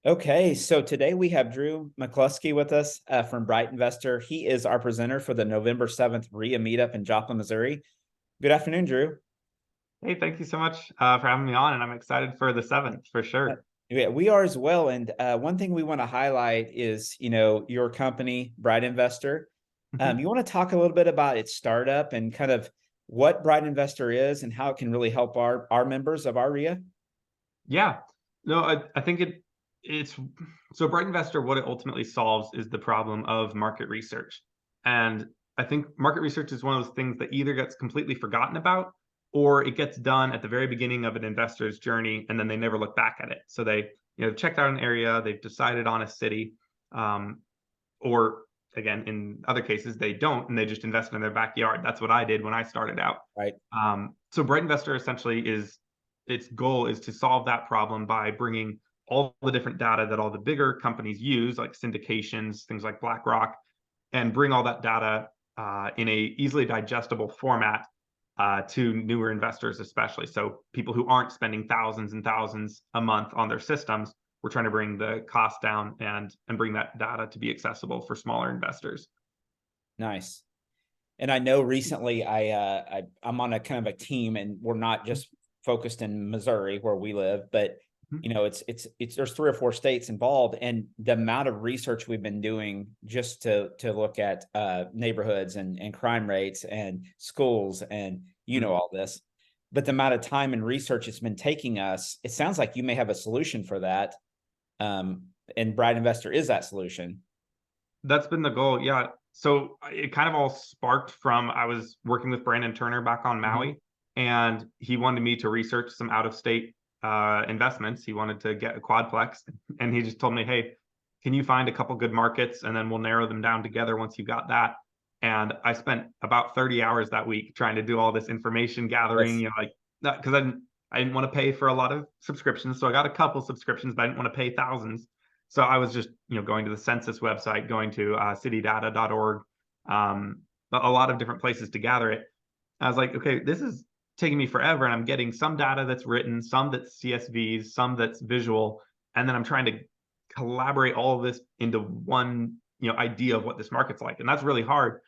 Okay, so today we have Drew McClusky with us from BrightInvestor. He is our presenter for the November 7th RIA meetup in Joplin, Missouri. Good afternoon, Drew. Hey, thank you so much for having me on, and I'm excited for the 7th for sure. Yeah, we are as well. And one thing we want to highlight is, your company, BrightInvestor. Mhm. You want to talk a little bit about its startup and kind of what BrightInvestor is and how it can really help our members of our RIA? Yeah, no, I think it's so Bright Investor. What it ultimately solves is the problem of market research, and I think market research is one of those things that either gets completely forgotten about or it gets done at the very beginning of an investor's journey, and then they never look back at it. So they, checked out an area, they've decided on a city, um, or again, in other cases, they don't, and they just invest in their backyard. That's what I did when I started out. Right. So Bright Investor essentially is its goal is to solve that problem by bringing all the different data that all the bigger companies use, like syndications, things like BlackRock, and bring all that data in a easily digestible format to newer investors, especially. So people who aren't spending thousands and thousands a month on their systems, we're trying to bring the cost down and bring that data to be accessible for smaller investors. Nice. And I know recently I'm on a kind of a team, and we're not just focused in Missouri where we live, but it's there's 3 or 4 states involved, and the amount of research we've been doing just to look at neighborhoods and crime rates and schools and all this. But the amount of time and research it's been taking us, it sounds like you may have a solution for that. And BrightInvestor is that solution. That's been the goal. Yeah. So it kind of all sparked from I was working with Brandon Turner back on Mhm. Maui, and he wanted me to research some out of state investments. He wanted to get a quadplex, and he just told me, "Hey, can you find a couple good markets, and then we'll narrow them down together once you've got that." And I spent about 30 hours that week trying to do all this information gathering, Yes. like because I didn't want to pay for a lot of subscriptions, so I got a couple subscriptions, but I didn't want to pay thousands. So I was just, going to the census website, going to citydata.org, a lot of different places to gather it. I was like, okay, this is taking me forever, and I'm getting some data that's written, some that's CSVs, some that's visual, and then I'm trying to collaborate all of this into one, idea of what this market's like, and that's really hard.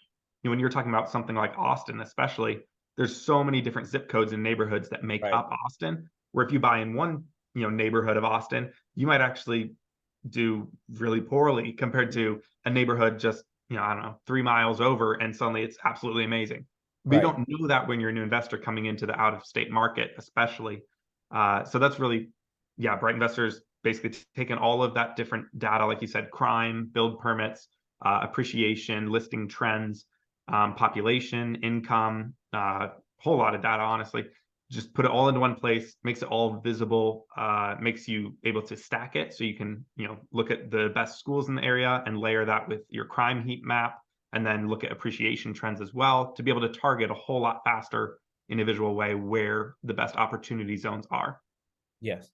When you're talking about something like Austin, especially, there's so many different zip codes and neighborhoods that make Right. up Austin. Where if you buy in one, neighborhood of Austin, you might actually do really poorly compared to a neighborhood just, I don't know, 3 miles over, and suddenly it's absolutely amazing. But you Right. don't know that when you're a new investor coming into the out of state market, especially. So that's really, yeah, Bright Investors basically taken all of that different data, like you said, crime, build permits, appreciation, listing trends, population, income, whole lot of data, honestly, just put it all into one place, makes it all visible, makes you able to stack it so you can, look at the best schools in the area and layer that with your crime heat map, and then look at appreciation trends as well to be able to target a whole lot faster in a visual way where the best opportunity zones are. Yes.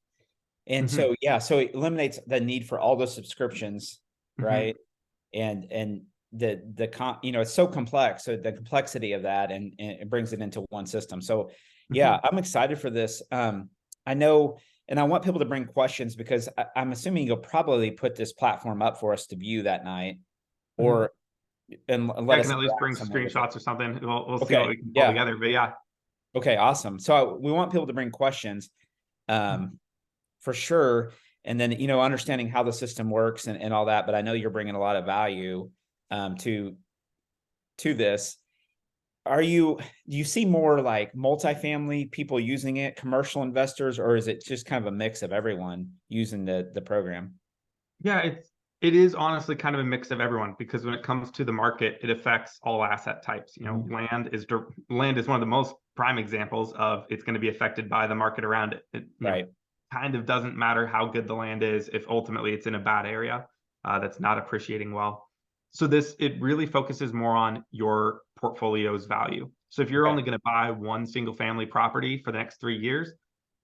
And Mm-hmm. so, yeah, so it eliminates the need for all the subscriptions, Mm-hmm. right? And it's so complex. So the complexity of that, and it brings it into one system. So Mm-hmm. yeah, I'm excited for this. I know, and I want people to bring questions because I'm assuming you'll probably put this platform up for us to view that night, Mm-hmm. or and Yeah, let I us can at least interact bring somewhat with it. screenshots or something. We'll see what Okay. we can pull Yeah. together. But yeah. Okay. Awesome. So we want people to bring questions. Um, for sure. And then, understanding how the system works and all that, but I know you're bringing a lot of value to this. Do you see more like multifamily people using it, commercial investors, or is it just kind of a mix of everyone using the program? Yeah, it is honestly kind of a mix of everyone, because when it comes to the market, it affects all asset types. Mhm. Land is one of the most prime examples of it's going to be affected by the market around it. It Right. kind of doesn't matter how good the land is if ultimately it's in a bad area that's not appreciating well. So it really focuses more on your portfolio's value. So if you're Okay. only going to buy one single family property for the next 3 years,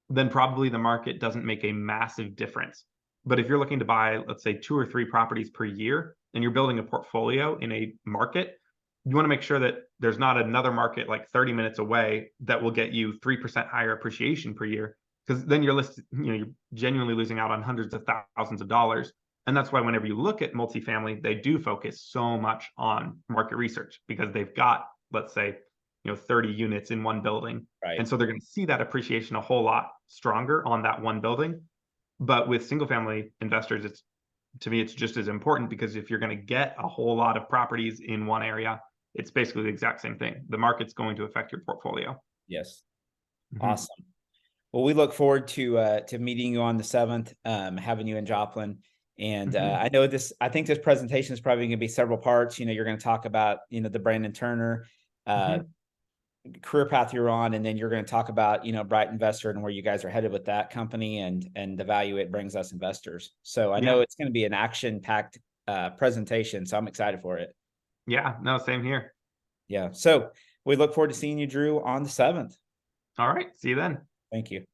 then probably the market doesn't make a massive difference. But if you're looking to buy, let's say, 2 or 3 properties per year, and you're building a portfolio in a market, you want to make sure that there's not another market like 30 minutes away that will get you 3% higher appreciation per year. because then you're you're genuinely losing out on hundreds of thousands of dollars. And that's why whenever you look at multifamily, they do focus so much on market research, because they've got, let's say, 30 units in one building. Right. And so they're going to see that appreciation a whole lot stronger on that one building. But with single family investors, to me, it's just as important, because if you're going to get a whole lot of properties in one area, it's basically the exact same thing. The market's going to affect your portfolio. Yes. Awesome. Well, we look forward to meeting you on the 7th, having you in Joplin. And I think this presentation is probably going to be several parts. You're going to talk about, the Brandon Turner career path you're on, and then you're going to talk about, BrightInvestor and where you guys are headed with that company and the value it brings us investors. So I know it's going to be an action-packed presentation, so I'm excited for it. Yeah, no, same here. Yeah. So we look forward to seeing you, Drew, on the 7th. All right. See you then. Thank you.